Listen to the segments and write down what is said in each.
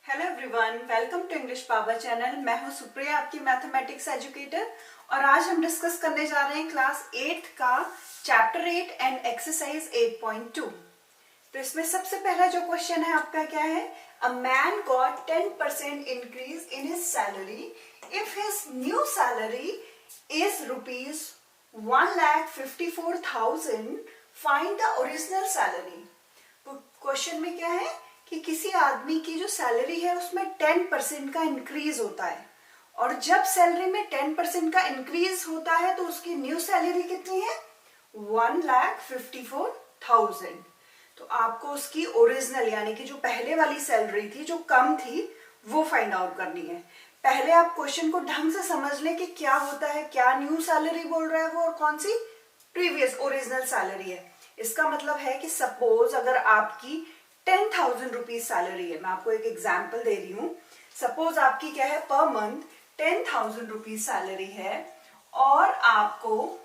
Hello everyone, welcome to English power channel. मैं हूं सुप्रिया, आपकी मैथमेटिक्स एजुकेटर। और आज हम डिस्कस करने जा रहे हैं क्लास 8 का चैप्टर 8 एंड एक्सरसाइज 8.2। तो इसमें सबसे पहला जो क्वेश्चन है आपका क्या है? A man got 10% increase in his salary if his new salary is rupees 1,54,000। Find the original salary. Question में क्या है कि किसी आदमी की जो सैलरी है उसमें 10% का इंक्रीज होता है, और जब सैलरी में 10% का इंक्रीज होता है तो उसकी न्यू सैलरी कितनी है? 1,54,000। तो आपको उसकी ओरिजिनल यानी कि जो पहले वाली सैलरी थी जो कम थी वो फाइंड आउट करनी है। पहले आप क्वेश्चन को ढंग से समझ लें कि क्या होता है, क्या न्यू सैलरी बोल रहा है वो और कौन सी प्रीवियस ओरिजिनल सैलरी है। इसका मतलब है कि सपोज अगर आपकी 10,000 रुपीज सैलरी है, मैं आपको एक एग्जाम्पल दे रही हूँ। सपोज आपकी क्या है, पर मंथ 10,000 रुपीज सैलरी है और आपको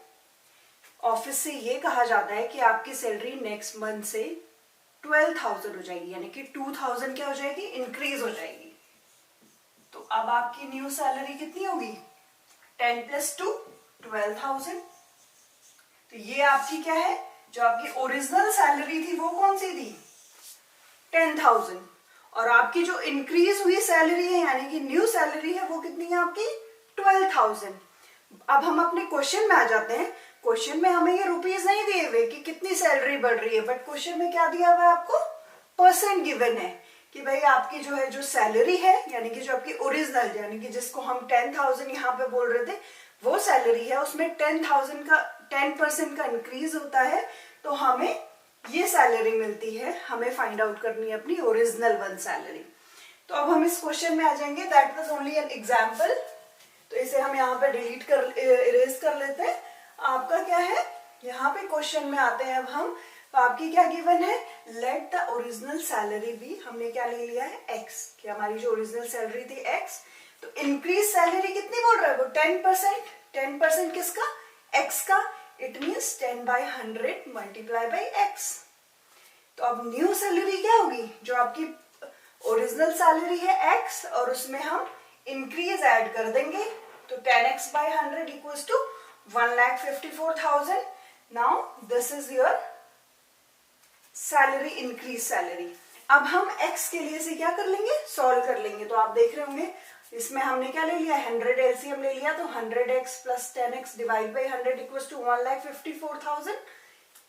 ऑफिस से ये कहा जाता है कि आपकी सैलरी नेक्स्ट मंथ से 12,000 हो जाएगी, यानी कि 2,000 क्या हो जाएगी, इंक्रीज हो जाएगी। तो अब आपकी न्यू सैलरी कितनी होगी? 10 + 2 12,000। तो ये आपकी क्या है, जो आपकी ओरिजिनल सैलरी थी वो कौन सी थी? 10,000। और आपकी जो इंक्रीज हुई सैलरी है यानी कि न्यू सैलरी है वो कितनी है आपकी? 12,000। अब हम अपने क्वेश्चन में आ जाते हैं। क्वेश्चन में हमें ये रुपीज नहीं दिए हुए कि कितनी सैलरी बढ़ रही है, बट क्वेश्चन में क्या दिया हुआ है आपको? परसेंट गिवन है कि भाई आपकी जो है जो सैलरी है यानी कि जो आपकी ओरिजिनल यानी कि जिसको हम 10,000 यहाँ पे बोल रहे थे वो सैलरी है, उसमें 10,000 का 10% का इंक्रीज होता है तो हमें ये सैलरी मिलती है। हमें फाइंड आउट करनी है अपनी ओरिजिनल वन सैलरी। तो अब हम इस क्वेश्चन में आ जाएंगे। That was only an example, तो इसे हम यहाँ पे डिलीट कर इरेज कर लेते हैं। आपका क्या है, यहाँ पे क्वेश्चन में आते हैं अब हम। तो आपकी क्या गिवन है? Let the original salary be, हमने क्या ले लिया है? एक्स, कि हमारी जो ओरिजिनल सैलरी थी एक्स। तो इंक्रीज सैलरी कितनी बोल रहा है वो? 10%। 10% किसका? एक्स का। It means 10/100 multiply by x. तो अब न्यू सैलरी क्या होगी? जो आपकी ओरिजिनल सैलरी है एक्स और उसमें हम इंक्रीज ऐड कर देंगे, तो 10x/100 equals to 1,54,000। Now this is your salary, increase salary. अब हम x के लिए से क्या कर लेंगे? सॉल्व कर लेंगे। तो आप देख रहे होंगे इसमें हमने क्या ले लिया? 100 एलसीएम ले लिया, तो 100x + 10x divide by 100 equals to 1,54,000।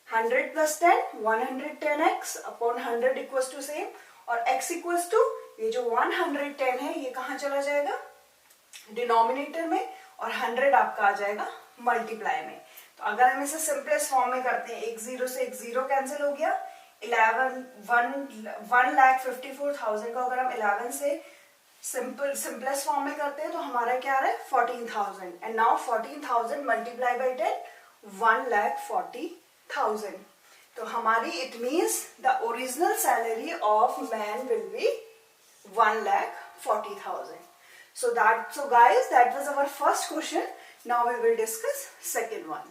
100 + 10 110x upon 100 equals to same, और x इक्वल्स टू ये जो 110 है ये कहाँ चला जाएगा? डिनोमिनेटर में, और 100 आपका आ जाएगा मल्टीप्लाई में। तो अगर हम इसे सिंपलेस्ट फॉर्म में करते हैं, एक जीरो से एक जीरो कैंसिल हो गया। 1,54,000 का अगर हम 11 से सिंपलेस्ट फॉर्म में करते हैं तो हमारा क्या आ रहा है? 14,000। And now 14,000 multiply by 10 1,40,000। तो हमारी it means the original salary of man will be 1,40,000. So guys, that was our first question. Now we will discuss second one.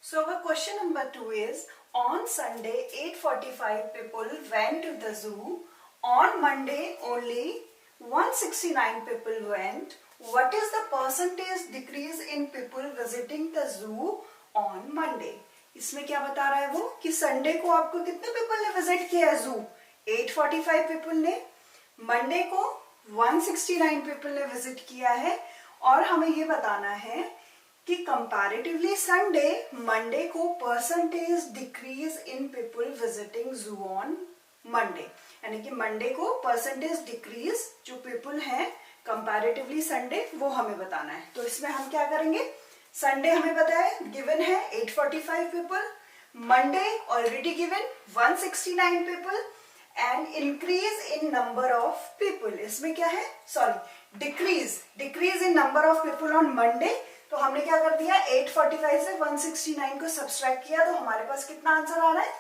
So our question number 2 is, on Sunday 8:45 people went to the zoo. On Monday only 169 people went. What is the percentage decrease in people visiting the zoo on Monday? इसमें क्या बता रहा है वो कि Sunday को आपको कितने पीपल ने विजिट किया है जू? 845 पीपल ने। मंडे को 169 पीपल ने विजिट किया है, और हमें ये बताना है कि कंपैरेटिवली संडे मंडे को percentage decrease in people visiting जू ऑन मंडे, यानी कि मंडे को परसेंटेज डिक्रीज जो पीपल हैं कंपैरेटिवली संडे वो हमें बताना है। तो इसमें हम क्या करेंगे? संडे हमें पता है गिवन है 845 people, Monday already given 169 people, and increase in number of people. इसमें क्या है? Sorry, decrease in number of people on Monday. तो हमने क्या कर दिया? 845 से 169 को सब्सट्रैक्ट किया, तो हमारे पास कितना आंसर आ रहा है?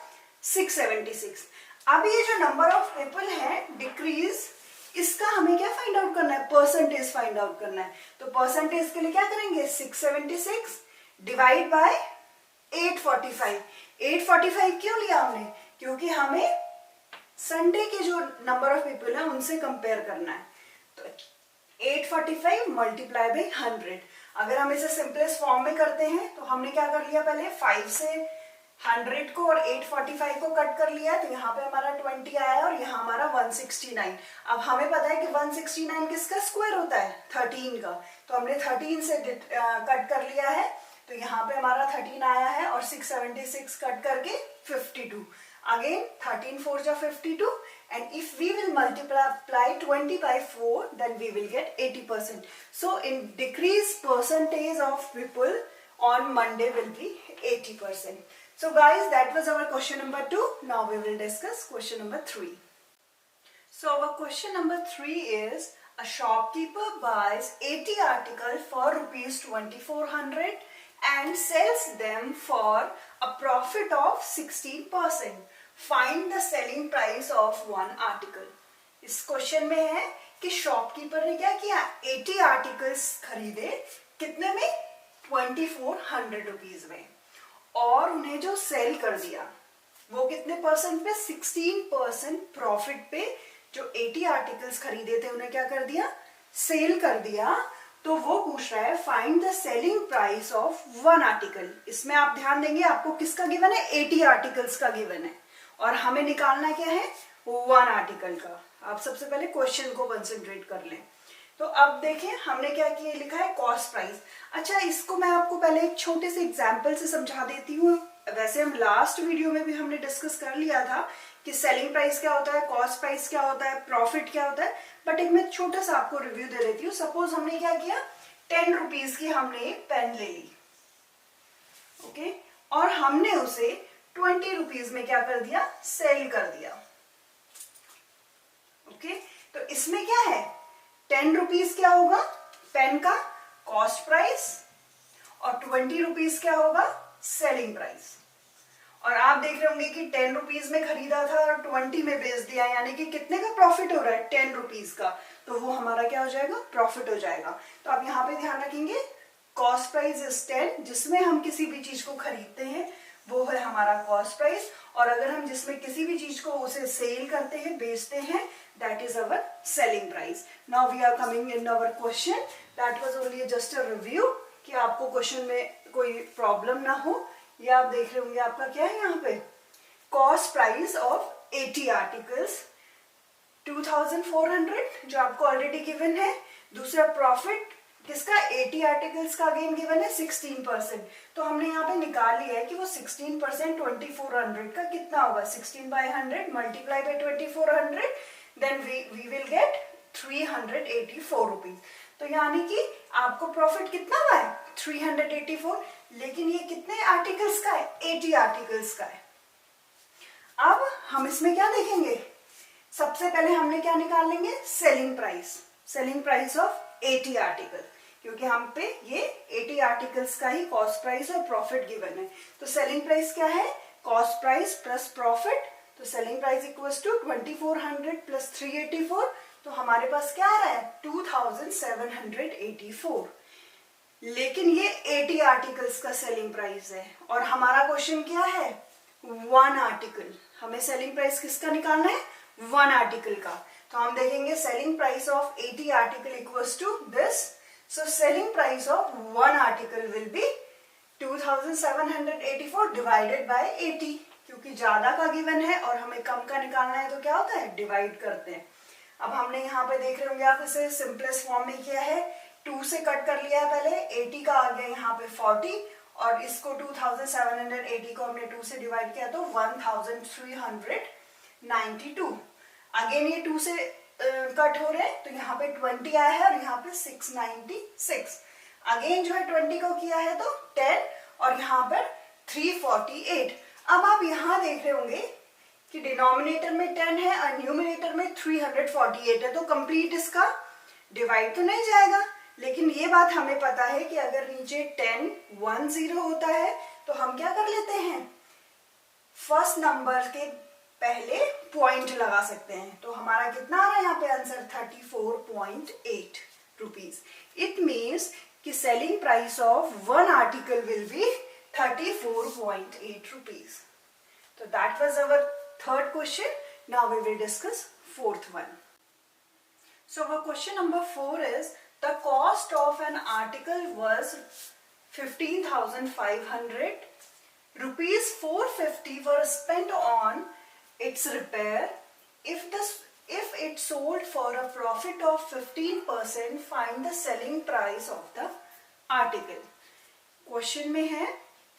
676। अब ये जो नंबर ऑफ पीपल है डिक्रीज, इसका हमें क्या फाइंड आउट करना है? परसेंटेज फाइंड आउट करना है। तो परसेंटेज के लिए क्या करेंगे? 676 डिवाइड बाय 845। 845 क्यों लिया हमने? क्योंकि हमें संडे के जो नंबर ऑफ पीपल है उनसे कंपेयर करना है। तो 845 मल्टीप्लाई बाई 100। अगर हम इसे सिंपलेस्ट फॉर्म में करते हैं तो हमने क्या कर लिया, पहले 5 से 100 को और 845 को कट कर लिया, तो यहाँ पे हमारा 20 आया और यहाँ हमारा 169। अब हमें पता है कि 169 किसका स्क्वायर होता है, 13 का, तो हमने 13 से कट कर लिया है, तो यहाँ पे हमारा 13 आया है और 676 कट करके 52। Again 13 4 जा 52, and if we will multiply 20 by 4 then we will get 80%. So in decrease percentage of people on Monday will be 80%. So guys, that was our question number 2. Now we will discuss question number 3. So our question number 3 is, a shopkeeper buys 80 articles for rupees 2400 and sells them for a profit of 16%. Find the selling price of one article. इस question में है कि shopkeeper ने क्या किया, 80 articles खरीदे, कितने में, 2400 रुपीज में, और उन्हें जो सेल कर दिया वो कितने परसेंट पे, 16% प्रॉफिट पे। जो 80 आर्टिकल्स खरीदे थे उन्हें क्या कर दिया, सेल कर दिया। तो वो पूछ रहा है find the selling price of one article. इसमें आप ध्यान देंगे आपको किसका गिवन है, 80 आर्टिकल्स का गिवन है और हमें निकालना क्या है, वन आर्टिकल का। आप सबसे पहले क्वेश्चन को कंसंट्रेट कर लें। तो अब देखें हमने क्या किया, लिखा है कॉस्ट प्राइस। अच्छा, इसको मैं आपको पहले एक छोटे से एग्जाम्पल से समझा देती हूँ। वैसे हम लास्ट वीडियो में भी हमने डिस्कस कर लिया था कि सेलिंग प्राइस क्या होता है, कॉस्ट प्राइस क्या होता है, प्रॉफिट क्या होता है, बट एक मैं छोटा सा आपको रिव्यू दे देती हूँ। सपोज हमने क्या किया, 10 रुपीज की हमने एक पेन ले ली, ओके, और हमने उसे 20 रुपीज में क्या कर दिया, सेल कर दिया, ओके। तो इसमें क्या है, 10 रुपीज क्या होगा पेन का कॉस्ट प्राइस और 20 रुपीज क्या होगा सेलिंग प्राइस। और आप देख रहे होंगे कि 10 रुपीज में खरीदा था और 20 में बेच दिया, यानी कि कितने का प्रॉफिट हो रहा है, 10 रुपीज का, तो वो हमारा क्या हो जाएगा, प्रॉफिट हो जाएगा। तो आप यहाँ पे ध्यान रखेंगे कॉस्ट प्राइस इज 10, जिसमें हम किसी भी चीज को खरीदते हैं वो है हमारा कॉस्ट प्राइस, और अगर हम जिसमें किसी भी चीज को उसे सेल करते हैं, बेचते हैं, that is our selling price. Now we are coming in our question, that was only just a review कि आपको क्वेश्चन में कोई प्रॉब्लम ना हो। ये आप देख रहे होंगे आपका क्या है यहाँ पे, कॉस्ट प्राइस ऑफ 80 आर्टिकल्स 2400 जो आपको ऑलरेडी गिवन है। दूसरा प्रॉफिट किसका, 80 आर्टिकल्स का अगेन गिवन है 16%। तो हमने यहाँ पे निकाल लिया है कि वो 16% 2400 का कितना होगा, 16 by 100 multiply by 2400, then we will get 384 rupees. तो यानी कि आपको प्रॉफिट कितना हुआ है, 384, लेकिन ये कितने आर्टिकल्स का है, 80 आर्टिकल्स का है। अब हम इसमें क्या देखेंगे, सबसे पहले हमने क्या निकाल लेंगे, सेलिंग प्राइस ऑफ 80 आर्टिकल, क्योंकि हम पे ये 80 आर्टिकल्स का ही कॉस्ट प्राइस और प्रॉफिट गिवन है। तो सेलिंग प्राइस क्या है, कॉस्ट प्राइस प्लस प्रॉफिट, तो selling price equals to 2400 plus 384, तो हमारे पास क्या आ रहा है, 2784। लेकिन ये 80 आर्टिकल्स का सेलिंग प्राइस है और हमारा क्वेश्चन क्या है, वन आर्टिकल। हमें सेलिंग प्राइस किसका निकालना है, वन आर्टिकल का। तो हम देखेंगे selling price of 80 article equals to this, so selling price of one article will be 2784 divided by 80, क्योंकि ज्यादा का गिवन है और हमें कम का निकालना है, तो क्या होता है, डिवाइड करते हैं। अब हमने यहाँ पे देख रहे होंगे आप इसे सिंपलेस्ट फॉर्म में किया है, 2 से कट कर लिया है पहले, 80 का आ गया यहाँ पे 40, और इसको 2780 को हमने 2 से डिवाइड किया तो 1392। अगेन ये 2 से कट हो रहे हैं, तो यहाँ पे 20 आया है और यहाँ पे 696। अगेन जो है 20 को किया है तो 10 और यहाँ पर 348। अब आप यहाँ देख रहे होंगे कि डिनोमिनेटर में 10 है और न्यूमिनेटर में 348 है, तो कंप्लीट इसका डिवाइड तो नहीं जाएगा। लेकिन ये बात हमें पता है कि अगर नीचे 10 10 होता है तो हम क्या कर लेते हैं, फर्स्ट नंबर के पहले पॉइंट लगा सकते हैं। तो हमारा कितना आ रहा है यहाँ पे आंसर, 34.8 रुपीज। इट मीन्स कि selling price of one article will be 34.8 rupees. तो that was our third question. Now we will discuss fourth one. So our question number 4 is, the cost of an article was 15,500. Rupees 450 were spent on its repair. If it sold for a profit of 15%, find the selling price of the article. Question में है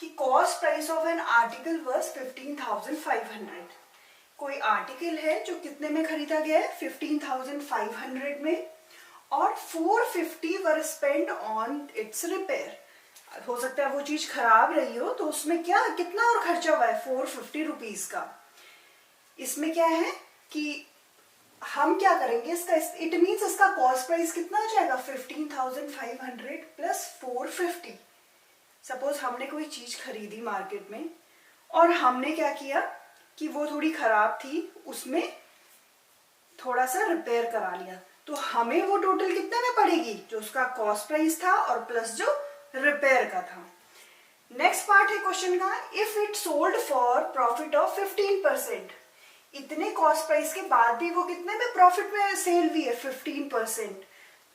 कि cost price of an article was 15,500. कोई article है जो कितने में खरीदा गया है 15,500 में, और 450 वर स्पेंड ऑन इट्स रिपेयर। हो सकता है वो चीज खराब रही हो तो उसमें क्या कितना और खर्चा हुआ है 450 रुपीज का। इसमें क्या है कि हम क्या करेंगे इसका, इट मीन्स इसका कॉस्ट प्राइस कितना हो जाएगा 15,500 प्लस 450। सपोज हमने कोई चीज खरीदी मार्केट में और हमने क्या किया कि वो थोड़ी खराब थी, उसमें थोड़ा सा रिपेयर करा लिया, तो हमें वो टोटल कितने में पड़ेगी, जो उसका कॉस्ट प्राइस था और प्लस जो रिपेयर का था। नेक्स्ट पार्ट है क्वेश्चन का, if it sold for profit of 15%, इतने कॉस्ट प्राइस के बाद भी वो कितने में प्रॉफिट में सेल हुई है 15%।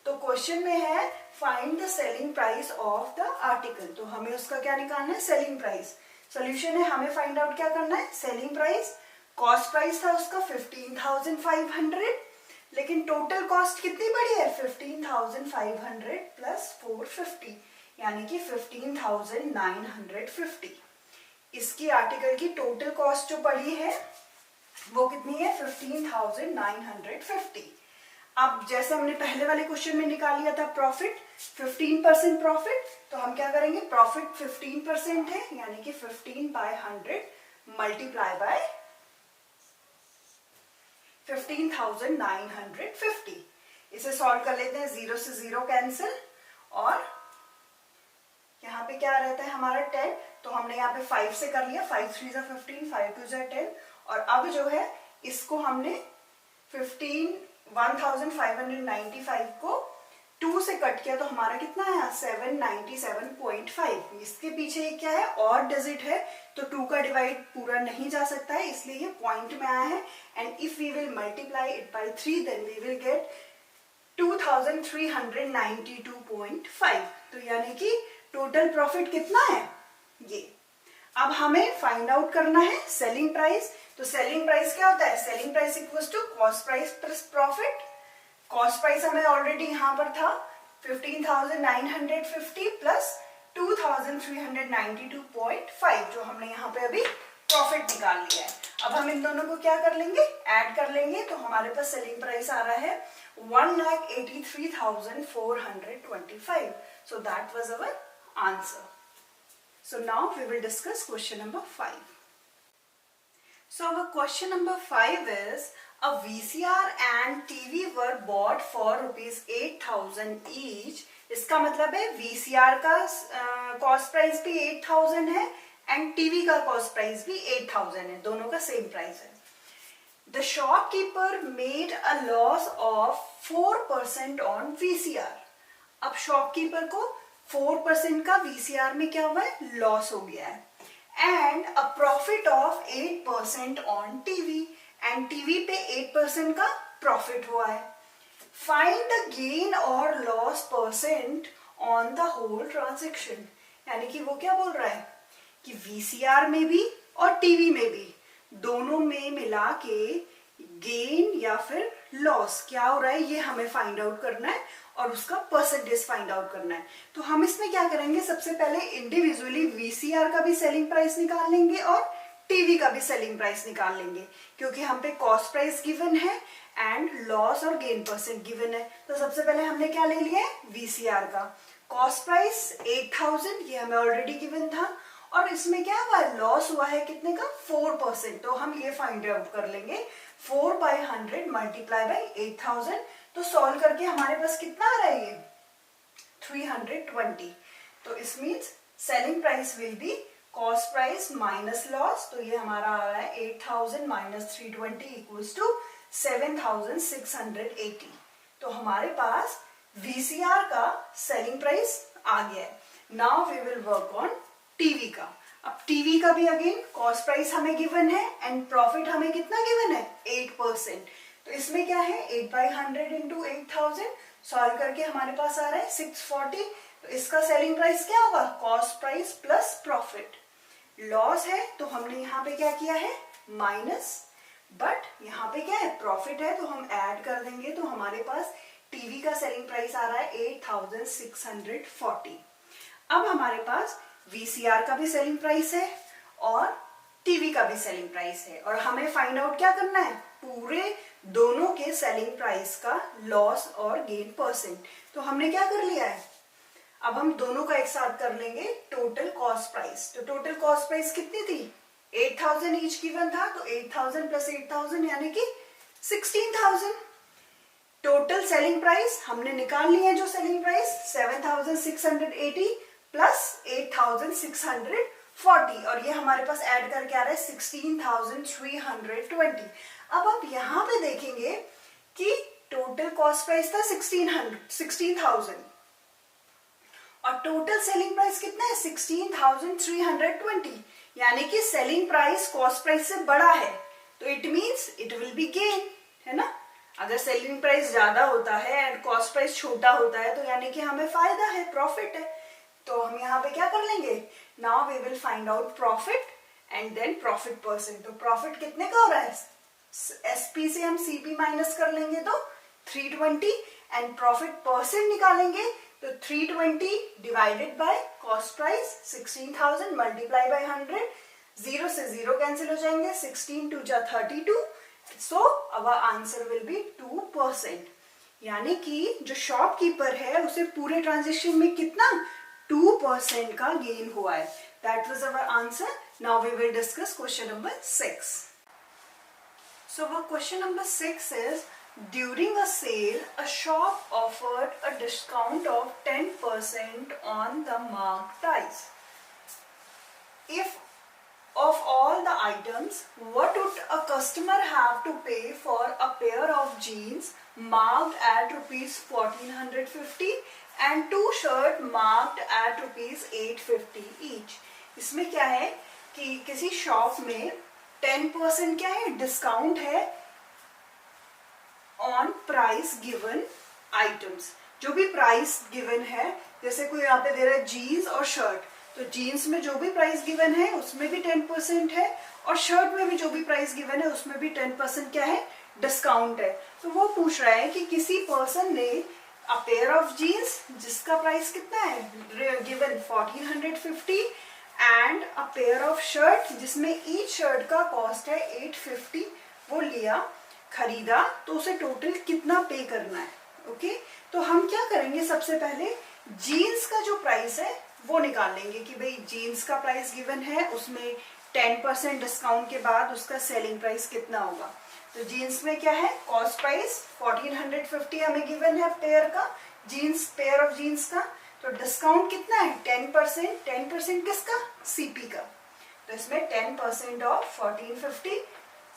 तो क्वेश्चन में है find the selling price of the article, तो हमें उसका क्या निकालना है सेलिंग प्राइस। सोल्यूशन है हमें फाइंड आउट क्या करना है सेलिंग प्राइस। कॉस्ट प्राइस था उसका 15,500, लेकिन टोटल कॉस्ट कितनी बढ़ी है 15,500 प्लस 450, यानी कि 15,950। इसकी आर्टिकल की टोटल कॉस्ट जो बढ़ी है वो कितनी है 15,950। अब जैसे हमने पहले वाले क्वेश्चन में निकाल लिया था प्रॉफिट 15% प्रॉफिट, तो हम क्या करेंगे प्रॉफिट 15% है यानी कि 15/100 मल्टीप्लाई बाय 15,950। इसे सॉल्व कर लेते हैं, 0 से 0 कैंसिल, और यहाँ पे क्या रहता है हमारा 10, तो हमने यहाँ पे 5 से कर लिया, 5 3 जा 15, 5 2 जा 10, और अब जो है इसको हमने 15,595 को 2 से कट किया तो हमारा कितना आया 797.5। इसके पीछे क्या है और डिजिट है, तो 2 का डिवाइड पूरा नहीं जा सकता है, इसलिए ये पॉइंट में आया है। And if we will multiply it by 3 then we will get 2,392.5। तो यानी कि टोटल प्रॉफिट कितना है ये। अब हमें फाइंड आउट करना है सेलिंग प्राइस। तो सेलिंग प्राइस क्या होता है, selling price equals to cost price plus profit. Cost price हमें ऑलरेडी यहाँ पर था 15,950 प्लस 2,392.5, जो हमने यहाँ पे अभी प्रॉफिट निकाल लिया है। अब हम इन दोनों को क्या कर लेंगे ऐड कर लेंगे, तो हमारे पास सेलिंग प्राइस आ रहा है 1,83,425। So that was our answer. So now we will discuss question number 5. So our question number 5 is, a VCR and TV were bought for rupees 8,000 each. इसका मतलब है VCR का कॉस्ट प्राइस भी 8,000 है and TV का cost price भी 8,000 है, दोनों का सेम प्राइस है। The shopkeeper made a loss of 4% on VCR. अब शॉपकीपर को 4% का VCR में क्या हुआ है लॉस हो गया है, and a profit of 8% on TV, and TV पे 8% का प्रॉफिट हुआ है। फाइंड द गेन और loss percent on the whole transaction, यानी कि वो क्या बोल रहा है कि VCR में भी और टीवी में भी दोनों में मिला के गेन या फिर लॉस क्या हो रहा है ये हमें फाइंड आउट करना है और उसका परसेंटेज फाइंड आउट करना है। तो हम इसमें क्या करेंगे, सबसे पहले इंडिविजुअली VCR का भी सेलिंग प्राइस निकाल लेंगे और टीवी का भी सेलिंग प्राइस निकाल लेंगे, क्योंकि हम पे कॉस्ट प्राइस गिवन है एंड लॉस और गेन परसेंट गिवन है। तो सबसे पहले हमने क्या ले लिया है VCR का कॉस्ट प्राइस 8,000, ये हमें ऑलरेडी गिवन था, और इसमें क्या हुआ है लॉस हुआ है कितने का 4%, तो हम ये फाइंड आउट कर लेंगे 4/100 मल्टीप्लाई बाई 8,000। तो सॉल्व करके हमारे पास कितना आ रहा है ये 320। तो इस means selling price will be cost price minus loss, तो ये हमारा आ रहा है 8,000 माइनस 320 इक्वल्स टू 7,680। तो हमारे पास VCR का सेलिंग प्राइस आ गया है। Now we will work on TV का। अब टीवी का भी अगेन कॉस्ट प्राइस हमें गिवन है एंड प्रॉफिट हमें कितना गिवन है 8%। तो इसमें क्या है 8/100 इंटू 8000 सॉल्व करके हमारे पास आ रहा है 640। तो इसका सेलिंग प्राइस क्या होगा cost price plus profit. Loss है तो हमने यहाँ पे क्या किया है माइनस, बट यहाँ पे क्या है प्रॉफिट है तो हम ऐड कर देंगे। तो हमारे पास टीवी का सेलिंग प्राइस आ रहा है 8640। अब हमारे पास वीसीआर का भी सेलिंग प्राइस है और टीवी का भी सेलिंग प्राइस है और हमें फाइंड आउट क्या करना है पूरे दोनों के सेलिंग प्राइस का लॉस और गेन परसेंट। तो हमने क्या कर लिया है अब हम दोनों का एक साथ कर लेंगे टोटल कॉस्ट प्राइस। तो टोटल कॉस्ट प्राइस कितनी थी 8000 ईच गिवन था, तो 8000 प्लस 8000 यानी कि 16000। टोटल सेलिंग प्राइस हमने निकाल लिया है जो सेलिंग प्राइस 7680 प्लस 8640 और ये हमारे पास ऐड करके आ रहा है 16320। अब आप यहाँ पे देखेंगे कि टोटल कॉस्ट प्राइस था 16000 और टोटल सेलिंग प्राइस कितना है 16320, यानी कि सेलिंग प्राइस कॉस्ट प्राइस से बड़ा है तो it means it will be gain, है ना। अगर सेलिंग प्राइस ज्यादा होता है एंड कॉस्ट प्राइस छोटा होता है तो यानी कि हमें फायदा है प्रॉफिट है। तो हम यहाँ पे क्या कर लेंगे now we will find out profit and then profit percent. तो प्रॉफिट कितने का हो रहा है एसपी से हम सीपी माइनस कर लेंगे तो 320 एंड प्रॉफिट परसेंट निकालेंगे तो 320 divided by cost price 16000 multiply by 100, 0 से 0 कैंसिल हो जाएंगे, 16 2 जा 32, so our answer will be 2%। यानी कि जो शॉपकीपर है उसे पूरे ट्रांजेक्शन में कितना 2% का गेन हुआ है। That was our answer. Now we will discuss question number 6। So our question number 6 is, during a sale, a shop offered a discount of 10% on the marked price. If of all the items, what would a customer have to pay for a pair of jeans marked at rupees 1450 and 2 shirt marked at rupees 850 each? इसमें क्या है कि किसी shop में 10% क्या है discount है on price given items. जो भी प्राइस गिवन है, जैसे कोई यहाँ पे दे रहा है जीन्स और शर्ट, तो जीन्स में जो भी प्राइस गिवन है उसमें भी 10% है और शर्ट में भी जो भी प्राइस गिवन है उसमें भी 10% क्या है डिस्काउंट है। तो वो पूछ रहा है कि किसी पर्सन ने अ पेयर ऑफ जीन्स जिसका प्राइस कितना है given 1450 and a pair of shirt जिसमें ईच शर्ट का कॉस्ट है 850, वो लिया खरीदा, तो उसे टोटल कितना पे करना है। ओके तो हम क्या करेंगे सबसे पहले जीन्स का जो प्राइस है वो निकाल लेंगे कि भाई जीन्स का प्राइस गिवन है उसमें 10% डिस्काउंट के बाद उसका सेलिंग प्राइस कितना होगा। तो जीन्स में क्या है कॉस्ट प्राइस 1450 हमें गिवन है पेयर का, जीन्स पेयर ऑफ जीन्स का, तो डिस्काउंट कितना है 10%। 10% किसका सीपी का, तो इसमें 10% ऑफ 1450,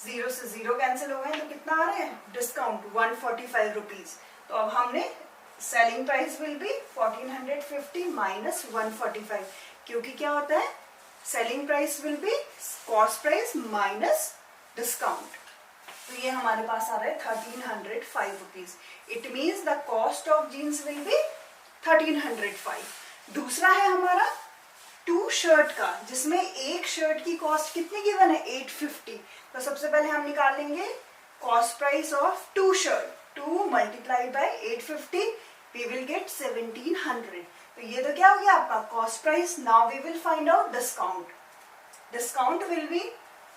0 से 0 कैंसिल हो गए तो कितना आ रहा है डिस्काउंट 145 रुपीज। तो अब हमने selling price will be 1450 minus 145, क्योंकि क्या होता है selling price will be cost price minus discount. तो ये हमारे पास आ रहा है 1305 rupees. It means the cost of jeans will be 1305। दूसरा है हमारा 2 शर्ट का, जिसमें एक शर्ट की कॉस्ट कितनी गिवन है 850। तो सबसे पहले हम निकाल लेंगे cost price of 2 shirt, 2 multiply by 850 we will get 1700। तो ये तो क्या हो गया आपका cost price. Now we will find out discount. Discount will be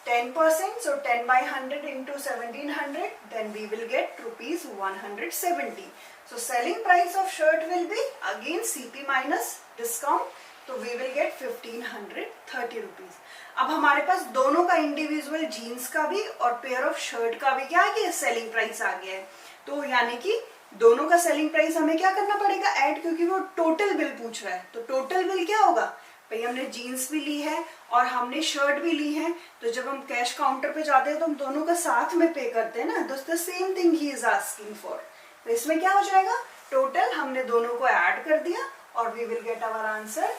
10%, so 10 by 100 into 1700, then we will get rupees 170. So selling price of shirt will be again CP minus discount, तो we will get 1530 rupees. अब हमारे पास दोनों का individual jeans का भी और pair of shirt का भी क्या आ गया सेलिंग प्राइस आ गया है। तो यानी कि दोनों का सेलिंग प्राइस हमें क्या करना पड़ेगा ऐड, क्योंकि वो टोटल बिल पूछ रहा है। तो टोटल बिल क्या होगा भाई, हमने जीन्स भी ली है और हमने शर्ट भी ली है, तो जब हम कैश काउंटर पे जाते हैं तो हम दोनों का साथ में पे करते हैं ना, the same thing he is asking for. तो इसमें क्या हो जाएगा टोटल हमने दोनों को ऐड कर दिया और we will get our answer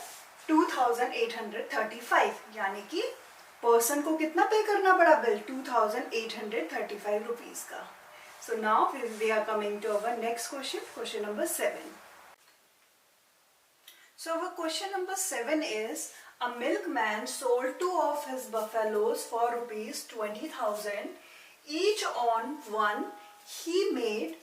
2835, यानी कि पर्सन को कितना पे करना पड़ा बिल? 2835 रुपीज का. So now we are coming to our next question, question number 7. So our question number 7 is, a milkman sold 2 of his buffaloes for rupees 20,000 each. On one he made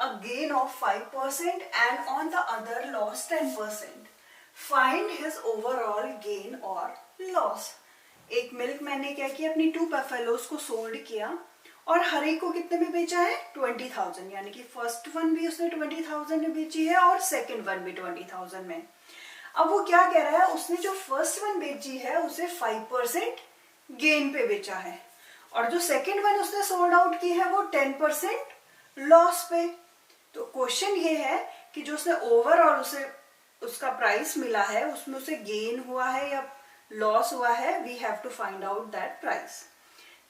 a gain of 5% and on the other lost 10%. Find his overall gain or loss. एक milkman ने क्या किया, अपनी 2 buffaloes को sold किया और हर एक को कितने में बेचा है? 20,000, यानी कि फर्स्ट वन भी उसने 20,000 में बेची है और सेकंड वन भी 20,000 में. अब वो क्या कह रहा है, उसने जो फर्स्ट वन बेची है उसे 5% गेन पे बेचा है और जो सेकंड वन उसने सोल्ड आउट की है वो 10% लॉस पे. तो क्वेश्चन ये है कि जो उसने ओवरऑल उसे उसका प्राइस मिला है उसमें उसे गेन हुआ है या लॉस हुआ है. We have to find out that price.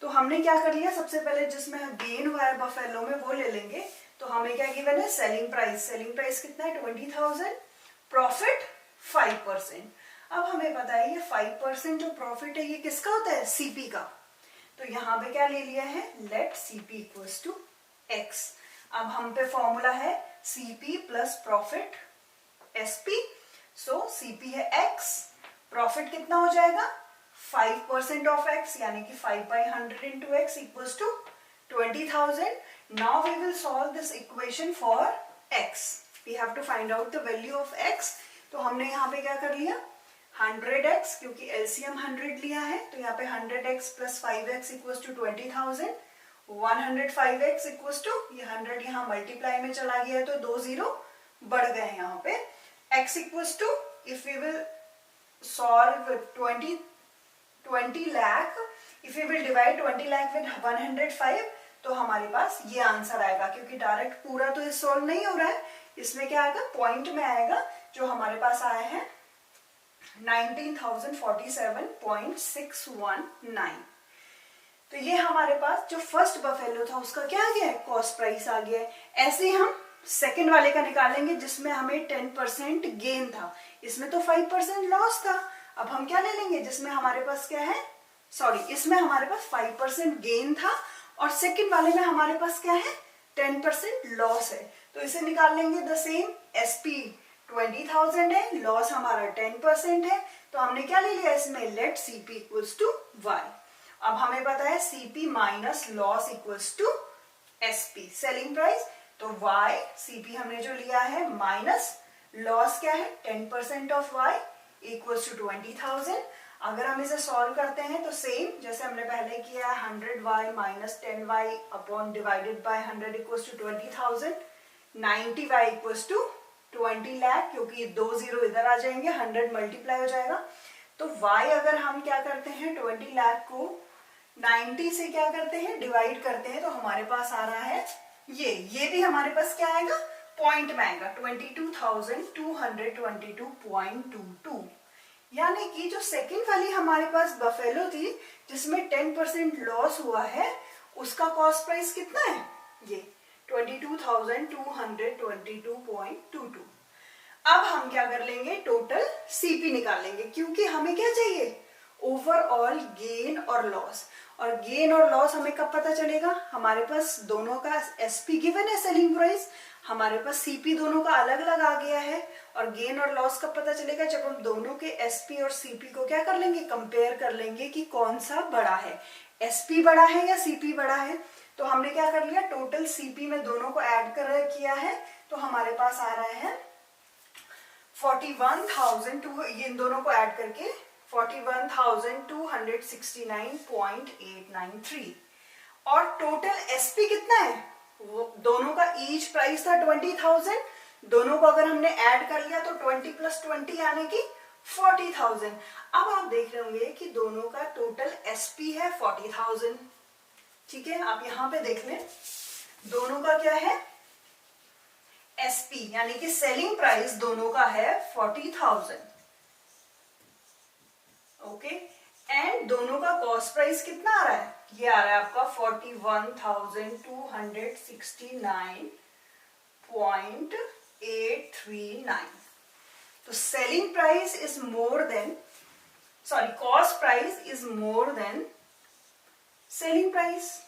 तो हमने क्या कर लिया, सबसे पहले जिसमें गेन हुआ है बफेलो में वो ले लेंगे. तो हमें क्या गिवन है? Selling price. सेलिंग प्राइस कितना है? 20,000. प्रॉफिट 5%. अब हमें पता है ये 5% जो प्रॉफिट है ये किसका होता है? सीपी का. तो यहाँ पे क्या ले लिया है? Let CP equals to x. अब हम पे फॉर्मूला है CP plus profit SP. So CP है एक्स, प्रॉफिट कितना हो जाएगा? 5% ऑफ एक्स, यानी कि 5/100 into x equals to 20,000. Now we will solve this equation for x. We have to find out the value of x. तो हमने यहाँ पे क्या कर लिया? 100x, क्योंकि LCM 100 लिया है तो यहाँ पे 100x plus 5x equals to 20,000. 105x equals to, ये 100 यहाँ मल्टीप्लाई में चला गया है तो 2 0 बढ़ गए यहाँ पे. x equals to, if we will solve 20 lakh, if we will divide 20 lakh with 105 तो हमारे पास ये आंसर आएगा. क्योंकि डायरेक्ट पूरा तो ये सॉल्व नहीं हो रहा है, इसमें क्या आएगा? पॉइंट में आएगा. जो हमारे पास आया है 19,047.619. तो ये हमारे पास जो फर्स्ट बफेलो था उसका क्या आ गया है? कॉस्ट प्राइस आ गया है. ऐसे ही हम सेकंड वाले का निकालेंगे जिसमें हमें 10% गेन था. इसमें तो 5% लॉस था. अब हम क्या ले लेंगे जिसमें हमारे पास क्या है? सॉरी, इसमें हमारे पास 5% गेन था और सेकंड वाले में हमारे पास क्या है? 10% लॉस है. तो इसे निकाल लेंगे. द सेम एसपी 20,000 है, लॉस हमारा 10% है. तो हमने क्या ले लिया इसमें? Let CP equals to y. अब हमें पता है CP minus loss equals to SP, selling price. तो वाई सीपी हमने जो लिया है माइनस लॉस क्या है? 10% ऑफ वाई इक्वल्स टू 20,000. अगर हम इसे सॉल्व करते हैं तो सेम जैसे हमने पहले किया है, 100y minus 10y upon divided by 100 equals to 20,000. 90y equals to 20 lakh, क्योंकि 2 0 इधर आ जाएंगे, 100 मल्टीप्लाई हो जाएगा. तो y अगर हम क्या करते हैं 20 लाख को 90 से क्या करते हैं? डिवाइड करते हैं तो हमारे पास आ रहा है ये भी हमारे पास क्या आएगा? पॉइंट में आएगा 22,222.22. यानी कि जो सेकंड वाली हमारे पास बफेलो थी जिसमें 10% लॉस हुआ है उसका कॉस्ट प्राइस कितना है? ये 22,222.22. अब हम क्या कर लेंगे? टोटल सीपी निकाल लेंगे, क्योंकि हमें क्या चाहिए? ओवरऑल गेन और लॉस. और गेन और लॉस हमें कब पता चलेगा? हमारे पास दोनों का एसपी गिवन है, सेलिंग प्राइस. हमारे पास सीपी दोनों का अलग अलग आ गया है. और गेन और लॉस कब पता चलेगा? जब हम दोनों के एसपी और सीपी को क्या कर लेंगे? कंपेयर कर लेंगे कि कौन सा बड़ा है, एसपी बड़ा है या सीपी बड़ा है. तो हमने क्या कर लिया? टोटल सीपी में दोनों को ऐड कर किया है तो हमारे पास आ रहा है 41,000. ये इन दोनों को ऐड करके 41,269.893. और टोटल एसपी कितना है? वो दोनों का ईच प्राइस था 20,000. दोनों को अगर हमने ऐड कर लिया तो 20 + 20 यानी कि 40,000. अब आप देख रहे होंगे कि दोनों का टोटल एसपी है 40,000. ठीक है, आप यहां पे देख लें, दोनों का क्या है? एसपी, यानी कि सेलिंग प्राइस दोनों का है 40,000. ओके, एंड दोनों का कॉस्ट प्राइस कितना आ रहा है? ये आ रहा है आपका 41,269.839. तो selling price is more than, sorry, cost price is more than selling price.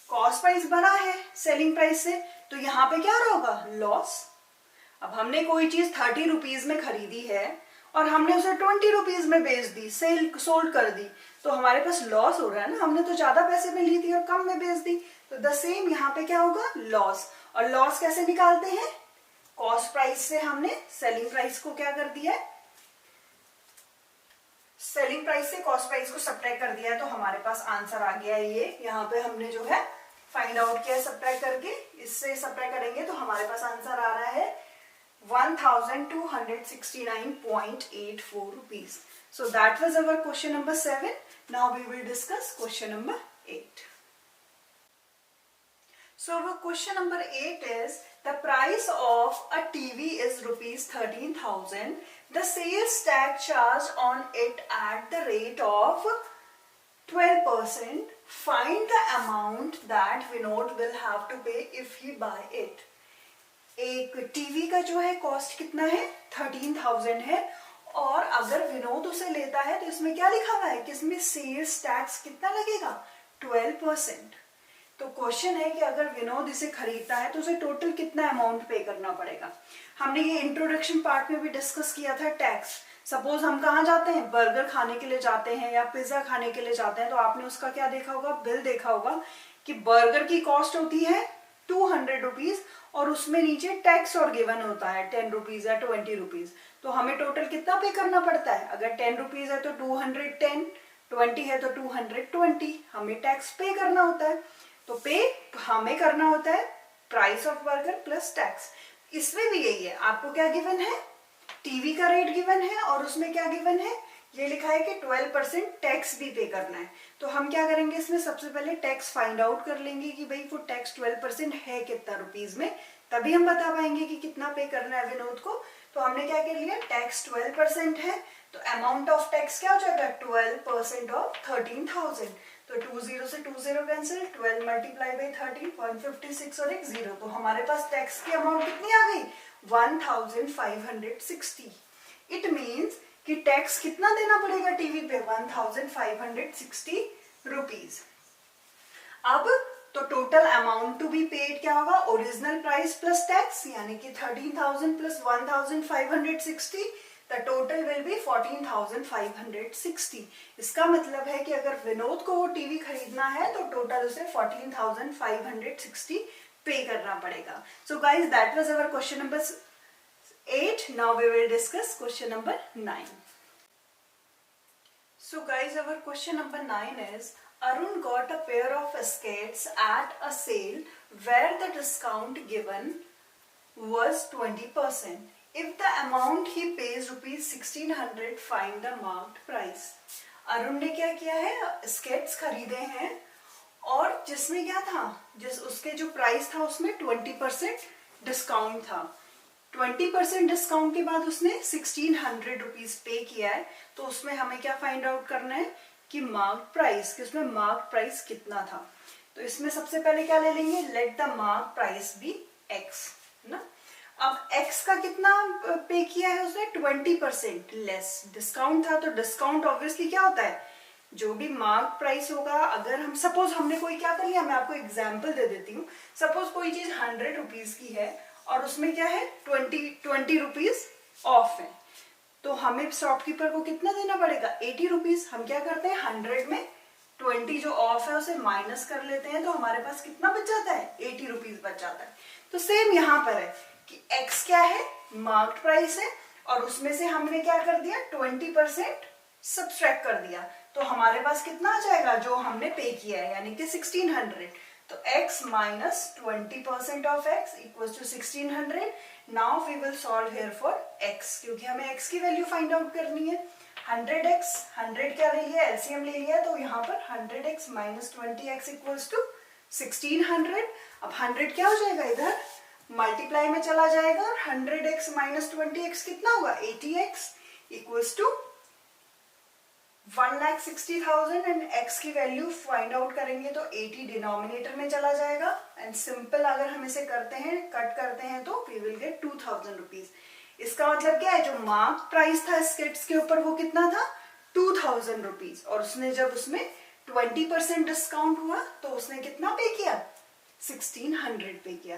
Cost price बड़ा है सेलिंग प्राइस से, तो यहां पे क्या होगा, लॉस। अब हमने कोई चीज 30 रुपीज में खरीदी है और हमने उसे 20 रुपीज में बेच दी, सोल्ड कर दी, तो हमारे पास लॉस हो रहा है ना, हमने तो ज्यादा पैसे में ली थी और कम में बेच दी। तो द सेम यहाँ पे क्या होगा, लॉस। और लॉस कैसे निकालते हैं, कॉस्ट प्राइस से हमने सेलिंग प्राइस को क्या कर दिया है, सेलिंग प्राइस से कॉस्ट प्राइस को सब्ट्रैक्ट कर दिया है, तो हमारे पास आंसर आ गया है ये। यहाँ पे हमने जो है फाइंड आउट किया सब्ट्रैक्ट करके, इससे सब्ट्रैक्ट करेंगे तो हमारे पास आंसर आ रहा है 1269.84 rupees. So that was our question number 7. Now we will discuss question number 8. So our question number 8 is, the price of a TV is rupees 13,000. The sales tax charged on it at the rate of 12%. Find the amount that Vinod will have to pay if he buy it. एक TV का जो है cost कितना है, 13,000 है, और अगर विनोद उसे लेता है तो इसमें क्या लिखा हुआ है कि इसमें सेल्स टैक्स कितना लगेगा, 12%। तो क्वेश्चन है कि अगर विनोद इसे खरीदता है तो उसे टोटल कितना अमाउंट पे करना पड़ेगा। हमने ये इंट्रोडक्शन पार्ट में भी डिस्कस किया था टैक्स। सपोज हम कहाँ जाते हैं, बर्गर खाने के लिए जाते हैं या पिज्जा खाने के लिए जाते हैं, तो आपने उसका क्या देखा होगा, बिल देखा होगा कि बर्गर की कॉस्ट होती है 200 रुपीज और उसमें नीचे टैक्स और गिवन होता है 10 रुपीज या 20 रुपीज। तो हमें टोटल कितना पे करना पड़ता है, अगर 10 रुपीज है तो 210, 20 है तो 220, हमें टैक्स पे करना होता है। तो पे हमें करना होता है price of burger plus tax. इसमें भी यही है, आपको क्या गिवन है, टीवी का रेट गिवन है और उसमें क्या गिवन है, ये लिखा है कि 12% टैक्स भी पे करना है। तो हम क्या करेंगे, इसमें सबसे पहले टैक्स फाइंड आउट कर लेंगे कि भाई वो टैक्स 12% है कितना रुपीज में, तभी हम बता पाएंगे कि कितना पे करना है विनोद को। तो हमने क्या कर लिया, टैक्स 12% है, तो अमाउंट ऑफ टैक्स क्या हो जाएगा, 12% ऑफ 13,000। तो 20 से 20 कैंसिल, 12 मल्टीप्लाई बाई 13, 156 और एक 0। तो हमारे पास टैक्स की अमाउंट कितनी आ गई, 1560। इट मीन्स कि टैक्स कितना देना पड़ेगा टीवी पे, 1560 रुपीज। अब तो total amount to be paid क्या होगा, ओरिजिनल प्राइस प्लस टैक्स, यानी कि 13,000 plus 1560, the total will be 14,560। इसका मतलब है कि अगर विनोद को वो टीवी खरीदना है तो टोटल उसे 14,560 पे करना पड़ेगा। So guys, that was our question number 8. Now we will discuss question number 9. So guys, our question number 9 is, Arun got a pair of skates at a sale where the discount given was 20%. If the amount he pays rupees 1600, find the marked price. Arun ने क्या किया है, skates खरीदे हैं और जिसमें क्या था, उसके जो प्राइस था उसमें 20% डिस्काउंट था। 20% डिस्काउंट के बाद उसने 1600 रुपीज पे किया है। तो उसमें हमें क्या फाइंड आउट करना है कि मार्क प्राइस, कि उसमें मार्क प्राइस कितना था। तो इसमें सबसे पहले क्या ले लेंगे, let the mark price be x ना। अब एक्स का कितना पे किया है उसने, 20% लेस डिस्काउंट था। तो डिस्काउंट ऑब्वियसली क्या होता है, जो भी मार्क प्राइस होगा, अगर हम सपोज हमने कोई क्या कर लिया, मैं आपको एग्जाम्पल दे देती हूँ। सपोज कोई चीज 100 रुपीज की है और उसमें क्या है 20 रुपीज ऑफ है, तो हमें शॉपकीपर को कितना देना पड़ेगा, 80 रुपीज। हम क्या करते हैं, 100 में 20 जो ऑफ है उसे माइनस कर लेते हैं, तो हमारे पास कितना बच जाता है, 80 रुपीज बच जाता है। तो सेम यहाँ पर है कि x क्या है, मार्क्ड प्राइस है, और उसमें से हमने क्या कर दिया, 20% सब्सट्रैक्ट कर दिया। तो हमारे पास कितना आ जाएगा, जो हमने पे किया है, यानी कि 1600। तो x minus 20% of x equals to 1600. Now we will solve here for x, क्योंकि हमें x की वैल्यू फाइंड आउट करनी है। 100x, 100 क्या ले लिया, एलसीएम ले लिया, तो यहाँ पर 100x minus 20x equals to 1600। अब 100 क्या हो जाएगा, इधर मल्टीप्लाई में चला जाएगा, और 100x minus 20x कितना होगा, 80x equals to 1,60,000। And x की वैल्यू फाइंड आउट करेंगे तो 80 डिनोमिनेटर में चला जाएगा, एंड सिंपल अगर हम इसे करते हैं, कट करते हैं, तो वी विल गेट 2,000 रुपीज। इसका मतलब क्या है, जो मार्क प्राइस था इस किट्स के ऊपर वो कितना था, 2000 रुपीज, और उसने जब उसमें 20% डिस्काउंट हुआ तो उसने कितना पे किया, 1600 पे किया।